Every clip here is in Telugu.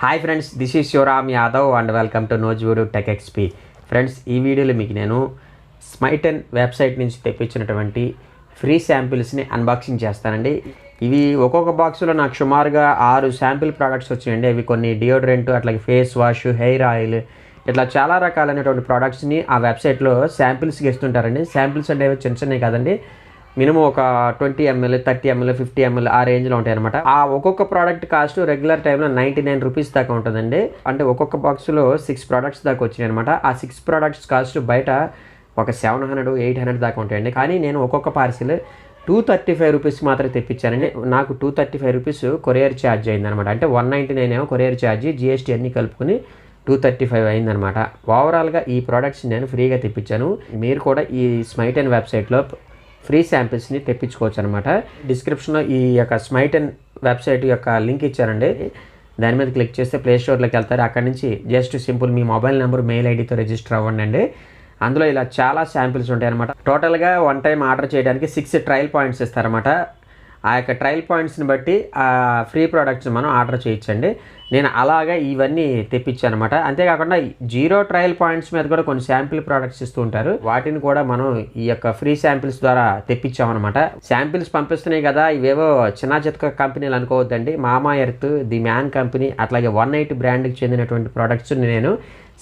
Hi friends, this is Sivaram Yadav and welcome to Nuzvid tech XP. Friends, ఈ వీడియోలో మీకు నేను స్మైటన్ వెబ్సైట్ నుంచి తెప్పించినటువంటి ఫ్రీ శాంపిల్స్ని అన్బాక్సింగ్ చేస్తానండి. ఇవి ఒక్కొక్క బాక్స్లో నాకు సుమారుగా 6 శాంపిల్ ప్రోడక్ట్స్ వచ్చినాయండి. అవి కొన్ని డియోడ్రెంట్, అట్లాగే ఫేస్ వాష్, హెయిర్ ఆయిల్, ఇట్లా చాలా రకాలైనటువంటి ప్రోడక్ట్స్ని ఆ వెబ్సైట్లో శాంపిల్స్కి ఇస్తుంటారండి. శాంపిల్స్ అంటే చిన్న చిన్నవి కాదండి, మినిమం ఒక 20 ml, 30 ml, 50 ml ఆ రేంజ్లో ఉంటాయి అనమాట. ఆ ఒక్కొక్క ప్రోడక్ట్ కాస్ట్ రెగ్యులర్ టైంలో 99 రూపీస్ దాకా ఉంటుందండి. అంటే ఒక్కొక్క బాక్స్లో 6 ప్రోడక్ట్స్ దాకా వచ్చినాయి అనమాట. ఆ 6 ప్రోడక్ట్స్ కాస్ట్ బయట ఒక 700, 800 దాకా ఉంటాయండి. కానీ నేను ఒక్కొక్క పార్సిల్ 235 రూపీస్ మాత్రమే తెప్పించానండి. నాకు 235 రూపీస్ కొరియర్ ఛార్జ్ అయిందనమాట. అంటే 199 ఏమో కొరియర్ ఛార్జ్, GST అన్నీ కలుపుకొని 235 అయిందనమాట. ఓవరాల్గా ఈ ప్రోడక్ట్స్ నేను ఫ్రీగా తెప్పించాను. మీరు కూడా ఈ స్మైటన్ వెబ్సైట్లో ఫ్రీ శాంపిల్స్ని తెప్పించుకోవచ్చు అనమాట. డిస్క్రిప్షన్లో ఈ యొక్క స్మైటన్ వెబ్సైట్ యొక్క లింక్ ఇచ్చారండి. దాని మీద క్లిక్ చేస్తే ప్లే స్టోర్లోకి వెళ్తారు. అక్కడి నుంచి జస్ట్ సింపుల్ మీ మొబైల్ నెంబర్, మెయిల్ ఐడితో రిజిస్టర్ అవ్వండి అండి. అందులో ఇలా చాలా శాంపిల్స్ ఉంటాయి అనమాట. టోటల్గా వన్ టైం ఆర్డర్ చేయడానికి 6 ట్రయల్ పాయింట్స్ ఇస్తారన్నమాట. ఆ యొక్క ట్రయల్ పాయింట్స్ని బట్టి ఆ ఫ్రీ ప్రోడక్ట్స్ మనం ఆర్డర్ చేయొచ్చండి. నేను అలాగా ఇవన్నీ తెప్పించాను అనమాట. అంతేకాకుండా 0 ట్రయల్ పాయింట్స్ మీద కూడా కొన్ని శాంపిల్ ప్రోడక్ట్స్ ఇస్తూ ఉంటారు. వాటిని కూడా మనం ఈ యొక్క ఫ్రీ శాంపిల్స్ ద్వారా తెప్పించామన్నమాట. శాంపిల్స్ పంపిస్తున్నాయి కదా, ఇవేవో చిన్న చితక కంపెనీలు అనుకోవద్దండి. మామా ఎర్త్, ది మ్యాన్ కంపెనీ, అట్లాగే 180 బ్రాండ్కి చెందినటువంటి ప్రోడక్ట్స్ నేను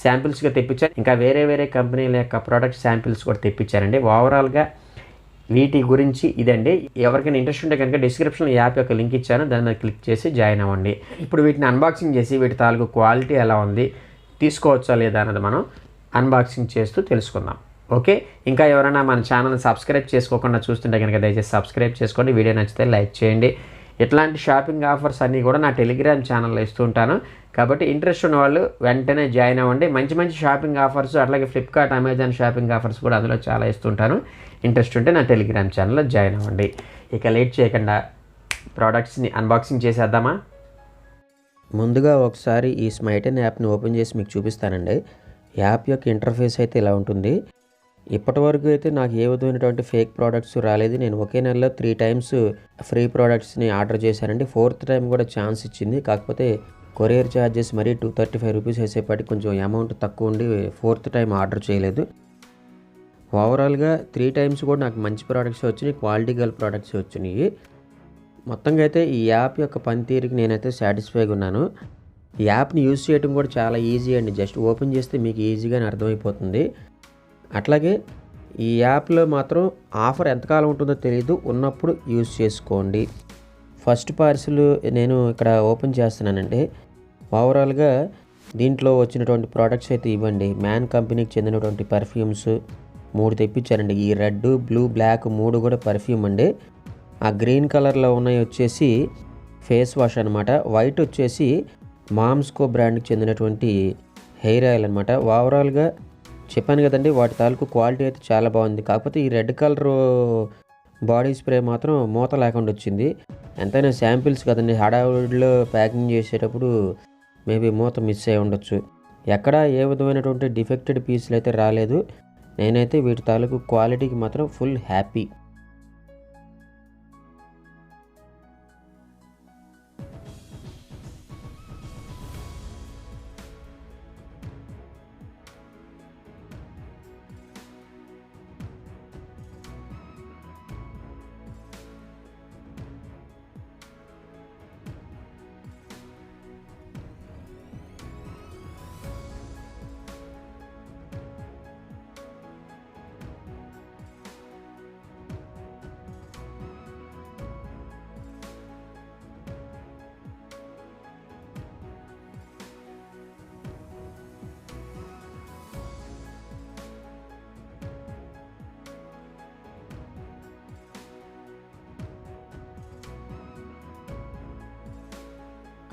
శాంపిల్స్గా తెప్పించాను. ఇంకా వేరే కంపెనీల యొక్క ప్రోడక్ట్ శాంపిల్స్ కూడా తెప్పించానండి. ఓవరాల్గా వీటి గురించి ఇదండి. ఎవరికైనా ఇంట్రెస్ట్ ఉంటే కనుక డిస్క్రిప్షన్లో యాప్ యొక్క లింక్ ఇచ్చాను, దాని మీద క్లిక్ చేసి జాయిన్ అవ్వండి. ఇప్పుడు వీటిని అన్బాక్సింగ్ చేసి వీటి తాలూకు క్వాలిటీ ఎలా ఉంది, తీసుకోవచ్చా లేదా అన్నది మనం అన్బాక్సింగ్ చేస్తూ తెలుసుకుందాం. ఓకే, ఇంకా ఎవరైనా మన ఛానల్ని సబ్స్క్రైబ్ చేసుకోకుండా చూస్తుంటే కనుక దయచేసి సబ్స్క్రైబ్ చేసుకోండి. వీడియో నచ్చితే లైక్ చేయండి. ఇట్లాంటి షాపింగ్ ఆఫర్స్ అన్నీ కూడా నా టెలిగ్రామ్ ఛానల్లో ఇస్తూ ఉంటాను. కాబట్టి ఇంట్రెస్ట్ ఉన్న వాళ్ళు వెంటనే జాయిన్ అవ్వండి. మంచి షాపింగ్ ఆఫర్స్, అట్లాగే ఫ్లిప్కార్ట్, అమెజాన్ షాపింగ్ ఆఫర్స్ కూడా అందులో చాలా ఇస్తుంటాను. ఇంట్రెస్ట్ ఉంటే నా టెలిగ్రామ్ ఛానల్లో జాయిన్ అవ్వండి. ఇక లేట్ చేయకుండా ప్రోడక్ట్స్ని అన్బాక్సింగ్ చేసేద్దామా? ముందుగా ఒకసారి ఈ స్మైటన్ యాప్ని ఓపెన్ చేసి మీకు చూపిస్తానండి. యాప్ యొక్క ఇంటర్ఫేస్ అయితే ఇలా ఉంటుంది. ఇప్పటి వరకు అయితే నాకు ఏ విధమైనటువంటి ఫేక్ ప్రోడక్ట్స్ రాలేదు. నేను ఒకే నెలలో 3 టైమ్స్ ఫ్రీ ప్రోడక్ట్స్ని ఆర్డర్ చేశానండి. 4th టైం కూడా ఛాన్స్ ఇచ్చింది. కాకపోతే కొరియర్ ఛార్జెస్ మరీ 235 రూపీస్ వేసేపాటి కొంచెం అమౌంట్ తక్కువ ఉండి 4th టైం ఆర్డర్ చేయలేదు. ఓవరాల్గా 3 టైమ్స్ కూడా నాకు మంచి ప్రోడక్ట్స్ వచ్చినాయి, క్వాలిటీ గల ప్రోడక్ట్స్ వచ్చినాయి. మొత్తంగా అయితే ఈ యాప్ యొక్క పనితీరుకి నేనైతే సాటిస్ఫైగా ఉన్నాను. ఈ యాప్ని యూజ్ చేయడం కూడా చాలా ఈజీ అండి. జస్ట్ ఓపెన్ చేస్తే మీకు ఈజీగానే అర్థమైపోతుంది. అట్లాగే ఈ యాప్లో మాత్రం ఆఫర్ ఎంతకాలం ఉంటుందో తెలియదు, ఉన్నప్పుడు యూజ్ చేసుకోండి. ఫస్ట్ పార్సిల్ నేను ఇక్కడ ఓపెన్ చేస్తున్నానండి. ఓవరాల్గా దీంట్లో వచ్చినటువంటి ప్రోడక్ట్స్ అయితే ఇవ్వండి. మ్యాన్ కంపెనీకి చెందినటువంటి పర్ఫ్యూమ్స్ 3 తెప్పించారండి. ఈ రెడ్, బ్లూ, బ్లాక్ 3 కూడా పర్ఫ్యూమ్ అండి. ఆ గ్రీన్ కలర్లో ఉన్నాయి వచ్చేసి ఫేస్ వాష్ అనమాట. వైట్ వచ్చేసి మామ్స్కో బ్రాండ్కి చెందినటువంటి హెయిర్ ఆయిల్ అనమాట. ఓవరాల్గా చెప్పాను కదండి, వాటి తాలూకు క్వాలిటీ అయితే చాలా బాగుంది. కాకపోతే ఈ రెడ్ కలర్ బాడీ స్ప్రే మాత్రం మూత లేకుండా వచ్చింది. ఎంతైనా శాంపిల్స్ కదండి, హడావుడిలో ప్యాకింగ్ చేసేటప్పుడు మేబీ మూత మిస్ అయి ఉండొచ్చు. ఎక్కడ ఏ విధమైనటువంటి డిఫెక్టెడ్ పీసులు అయితే రాలేదు. నేనైతే వీటి తాలూకు క్వాలిటీకి మాత్రం ఫుల్ హ్యాపీ.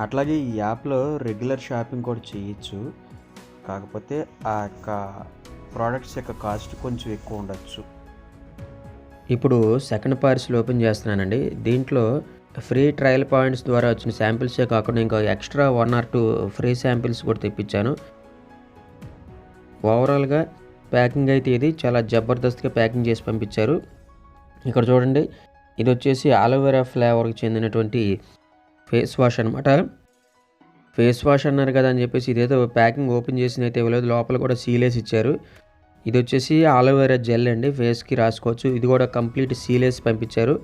అట్లాగే ఈ యాప్లో రెగ్యులర్ షాపింగ్ కూడా చేయొచ్చు. కాకపోతే ఆ యొక్క ప్రోడక్ట్స్ యొక్క కాస్ట్ కొంచెం ఎక్కువ ఉండొచ్చు. ఇప్పుడు సెకండ్ పార్సిల్ ఓపెన్ చేస్తున్నానండి. దీంట్లో ఫ్రీ ట్రయల్ పాయింట్స్ ద్వారా వచ్చిన శాంపిల్సే కాకుండా ఇంకా ఎక్స్ట్రా 1 or 2 ఫ్రీ శాంపిల్స్ కూడా తెప్పించాను. ఓవరాల్గా ప్యాకింగ్ అయితే ఇది చాలా జబర్దస్త్గా ప్యాకింగ్ చేసి పంపించారు. ఇక్కడ చూడండి, ఇది వచ్చేసి అలోవెరా ఫ్లేవర్కి చెందినటువంటి ఫేస్ వాష్ అనమాట. ఫేస్ వాష్ అన్నారు కదా అని చెప్పేసి ఇదేదో ప్యాకింగ్ ఓపెన్ చేసిన అయితే ఇవ్వలేదు, లోపల కూడా సీలేసి ఇచ్చారు. ఇది వచ్చేసి ఆలోవెరా జెల్ అండి, ఫేస్కి రాసుకోవచ్చు. ఇది కూడా కంప్లీట్ సీలేసి పంపించారు.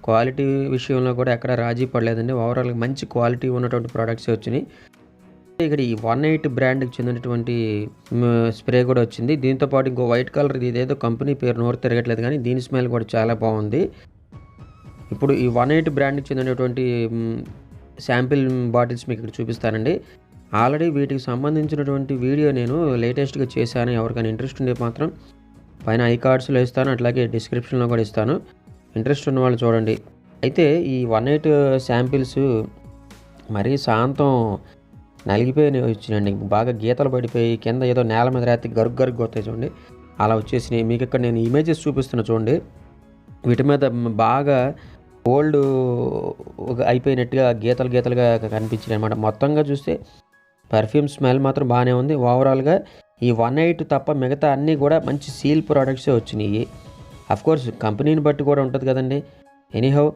క్వాలిటీ విషయంలో కూడా ఎక్కడ రాజీ పడలేదండి. ఓవరాల్గా మంచి క్వాలిటీ ఉన్నటువంటి ప్రోడక్ట్సే వచ్చినాయి. ఇక్కడ ఈ 180 బ్రాండ్కి చెందినటువంటి స్ప్రే కూడా వచ్చింది. దీంతోపాటు ఇంకో వైట్ కలర్, ఇదేదో కంపెనీ పేరు నోరు తిరగట్లేదు కానీ దీని స్మెల్ కూడా చాలా బాగుంది. ఇప్పుడు ఈ 180 బ్రాండ్కి చెందినటువంటి శాంపిల్ బాటిల్స్ మీకు ఇక్కడ చూపిస్తానండి. ఆల్రెడీ వీటికి సంబంధించినటువంటి వీడియో నేను లేటెస్ట్గా చేశాను. ఎవరికైనా ఇంట్రెస్ట్ ఉంటే మాత్రం పైన ఐ కార్డ్స్లో ఇస్తాను, అట్లాగే డిస్క్రిప్షన్లో కూడా ఇస్తాను. ఇంట్రెస్ట్ ఉన్న వాళ్ళు చూడండి. అయితే ఈ 180 శాంపిల్స్ మరీ శాంతం నలిగిపోయినవి వచ్చినాయండి. బాగా గీతలు పడిపోయి కింద ఏదో నేల మీద రాత్రి గరుగు వస్తాయి చూడండి, అలా వచ్చేసినాయి. మీకు ఇక్కడ నేను ఇమేజెస్ చూపిస్తున్నా చూడండి. వీటి మీద బాగా ఓల్డ్ అయిపోయినట్టుగా గీతలుగా కనిపించినాయి అనమాట. మొత్తంగా చూస్తే పర్ఫ్యూమ్ స్మెల్ మాత్రం బాగానే ఉంది. ఓవరాల్గా ఈ 180 తప్ప మిగతా అన్నీ కూడా మంచి సీల్ ప్రోడక్ట్సే వచ్చినాయి. అఫ్కోర్స్ కంపెనీని బట్టి కూడా ఉంటుంది కదండి. ఎనీహౌ,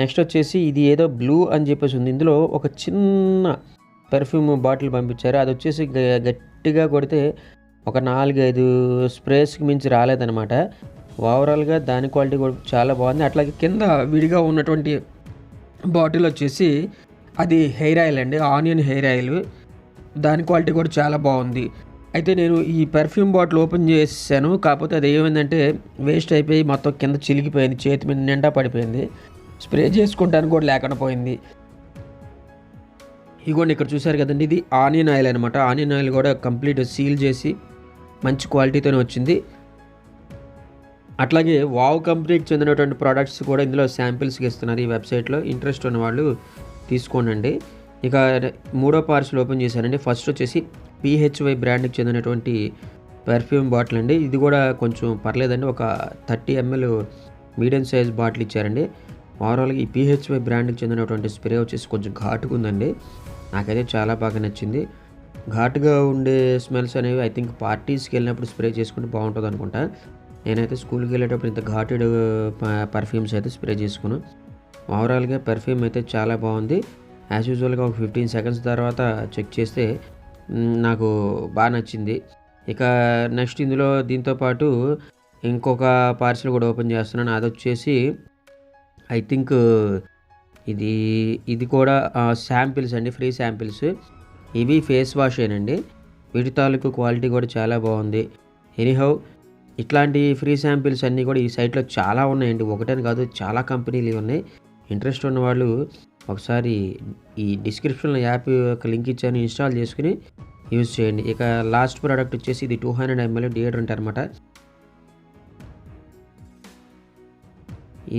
నెక్స్ట్ వచ్చేసి ఇది ఏదో బ్లూ అని చెప్పేసి ఉంది. ఇందులో ఒక చిన్న పెర్ఫ్యూమ్ బాటిల్ పంపించారు. అది వచ్చేసి గట్టిగా కొడితే ఒక 4-5 స్ప్రేస్కి మించి రాలేదనమాట. ఓవరాల్గా దాని క్వాలిటీ కూడా చాలా బాగుంది. అట్లాగే కింద విడిగా ఉన్నటువంటి బాటిల్ వచ్చేసి అది హెయిర్ ఆయిల్ అండి, ఆనియన్ హెయిర్ ఆయిల్. దాని క్వాలిటీ కూడా చాలా బాగుంది. అయితే నేను ఈ పెర్ఫ్యూమ్ బాటిల్ ఓపెన్ చేసాను, కాకపోతే అది ఏమైందంటే వేస్ట్ అయిపోయి మొత్తం కింద చిలిగిపోయింది, చేతి మీద నిండా పడిపోయింది. స్ప్రే చేసుకుంటానికి కూడా లేకుండా పోయింది. ఇగోండి ఇక్కడ చూసారు కదండి, ఇది ఆనియన్ ఆయిల్ అనమాట. ఆనియన్ ఆయిల్ కూడా కంప్లీట్ సీల్ చేసి మంచి క్వాలిటీతోనే వచ్చింది. అట్లాగే వావ్ కంపెనీకి చెందినటువంటి ప్రోడక్ట్స్ కూడా ఇందులో శాంపిల్స్కి ఇస్తున్నారు ఈ వెబ్సైట్లో. ఇంట్రెస్ట్ ఉన్న వాళ్ళు తీసుకోనండి. ఇక మూడో పార్సల్ ఓపెన్ చేశానండి. ఫస్ట్ వచ్చేసి PHY బ్రాండ్కి చెందినటువంటి పెర్ఫ్యూమ్ బాటిల్ అండి. ఇది కూడా కొంచెం పర్లేదండి, ఒక 30 ml మీడియం సైజ్ బాటిల్ ఇచ్చారండి. ఓవరాల్గా ఈ PHY బ్రాండ్కి చెందినటువంటి స్ప్రే వచ్చేసి కొంచెం ఘాటుగా ఉందండి. నాకైతే చాలా బాగా నచ్చింది. ఘాటుగా ఉండే స్మెల్స్ అనేవి ఐ థింక్ పార్టీస్కి వెళ్ళినప్పుడు స్ప్రే చేసుకుంటే బాగుంటుంది అనుకుంటా. నేనైతే స్కూల్కి వెళ్ళేటప్పుడు ఇంత ఘాటెడ్ పర్ఫ్యూమ్స్ అయితే స్ప్రే చేసుకున్నాను. ఓవరాల్గా పెర్ఫ్యూమ్ అయితే చాలా బాగుంది. యాజ్ యూజువల్గా ఒక 15 సెకండ్స్ తర్వాత చెక్ చేస్తే నాకు బాగా నచ్చింది. ఇక నెక్స్ట్ ఇందులో దీంతోపాటు ఇంకొక పార్సల్ కూడా ఓపెన్ చేస్తున్నాను. అది వచ్చేసి ఐ థింక్ ఇది కూడా శాంపిల్స్ అండి, ఫ్రీ శాంపిల్స్. ఇవి ఫేస్ వాష్ ఏనండి. వీటి తాలూకు క్వాలిటీ కూడా చాలా బాగుంది. ఎనీహౌ, ఇట్లాంటి ఫ్రీ శాంపిల్స్ అన్నీ కూడా ఈ సైట్లో చాలా ఉన్నాయండి, ఒకటని కాదు, చాలా కంపెనీలు ఉన్నాయి. ఇంట్రెస్ట్ ఉన్న వాళ్ళు ఒకసారి ఈ డిస్క్రిప్షన్లో యాప్ యొక్క లింక్ ఇచ్చాను, ఇన్స్టాల్ చేసుకుని యూజ్ చేయండి. ఇక లాస్ట్ ప్రోడక్ట్ వచ్చేసి ఇది 200 ml డియోడ్రెంట్ అనమాట.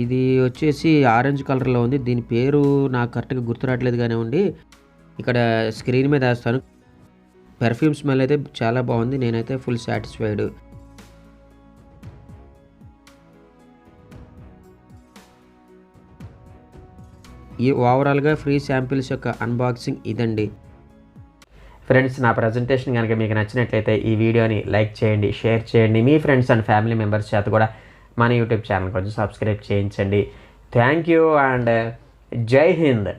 ఇది వచ్చేసి ఆరెంజ్ కలర్లో ఉంది. దీని పేరు నాకు కరెక్ట్గా గుర్తురావట్లేదు కానీ ఉండి ఇక్కడ స్క్రీన్ మీద వేస్తాను. పెర్ఫ్యూమ్ స్మెల్ అయితే చాలా బాగుంది. నేనైతే ఫుల్ సాటిస్ఫైడ్. ఈ ఓవరాల్గా ఫ్రీ శాంపిల్స్ యొక్క అన్బాక్సింగ్ ఇదండి. ఫ్రెండ్స్, నా ప్రజెంటేషన్ కనుక మీకు నచ్చినట్లయితే ఈ వీడియోని లైక్ చేయండి, షేర్ చేయండి. మీ ఫ్రెండ్స్ అండ్ ఫ్యామిలీ మెంబర్స్ చేత కూడా మన యూట్యూబ్ ఛానల్ కొంచెం సబ్స్క్రైబ్ చేయించండి. థ్యాంక్ యూ అండ్ జై హింద్.